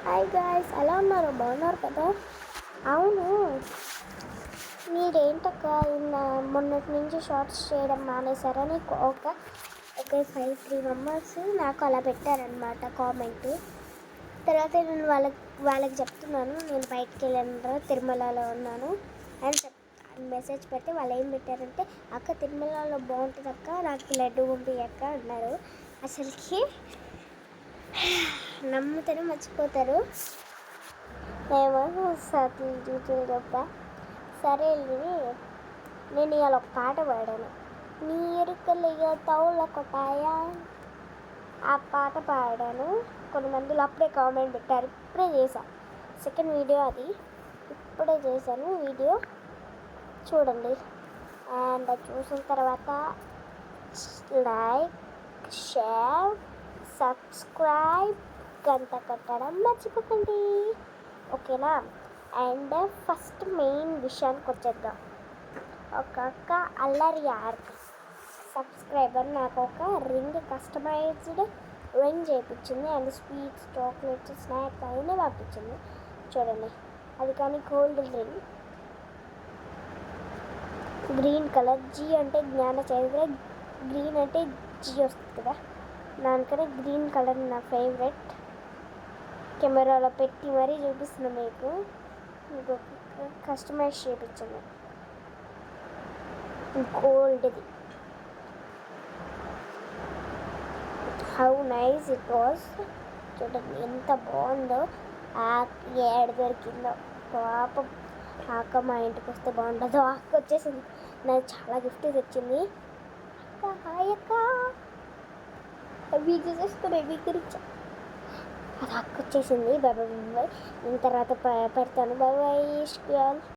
Hi guys, ఎలా ఉన్నారు? బాగున్నారు కదా? అవును, మీరేంటక్క మొన్నటి నుంచి షార్ట్స్ చేయడం మానేశారని ఒక 5-3 మెంబర్స్ నాకు అలా పెట్టారనమాట కామెంట్. తర్వాత నేను వాళ్ళకి చెప్తున్నాను, నేను బయటికి వెళ్ళాను, తిరుమలలో ఉన్నాను అని మెసేజ్ పెడితే వాళ్ళు ఏం పెట్టారంటే, అక్క తిరుమలలో బాగుంటుంది అక్క, నాకు లడ్డు పంపియక్క అన్నారు. అసలుకి నమ్ముతేనే మర్చిపోతారు. ఏమో తప్ప. సరే, నేను ఇవాళ ఒక పాట పాడాను, నీ ఎరుకలిగా తౌల కొట్టాయా, ఆ పాట పాడాను. కొంతమందిలో అప్పుడే కామెంట్ పెట్టారు, ఇప్పుడే చేశా, సెకండ్ వీడియో అది, ఇప్పుడే చేశాను వీడియో, చూడండి. అండ్ చూసిన తర్వాత లైక్, షేర్, సబ్స్క్రైబ్, గంట కట్టడం మర్చిపోకండి, ఓకేనా? అండ్ ఫస్ట్ మెయిన్ విషయానికి వచ్చేద్దాం. ఒక అల్లరి ఆర్ట్ సబ్స్క్రైబర్ నాకు ఒక కస్టమైజ్డ్ రింగ్ చేయించింది. అండ్ స్వీట్స్, చాక్లెట్స్, స్నాక్స్ అవన్నీ పంపించింది. చూడండి, అది కానీ gold ring, green colour, G అంటే జ్ఞాన చైత్ర, గ్రీన్ అంటే జీ వస్తుంది కదా, దానికన్నా గ్రీన్ కలర్ నా ఫేవరెట్. కెమెరాలో పెట్టి మరీ చూపిస్తున్నా మీకు కస్టమైజ్ చేయించింది, గోల్డ్ది. How nice it was. చూడండి ఎంత బాగుందో. ఏడు దొరికిందో పాపం, అక్క మా ఇంటికి వస్తే బాగుంటుందో. అక్క వచ్చేసింది, నాకు చాలా గిఫ్ట్ తెచ్చింది. అక్క హాయ్ అక్క, వీడియో చేసుకునే వీకరిచ్చా, అది అక్క వచ్చేసింది. Bye bye. నేను తర్వాత పెడతాను. Bye bye.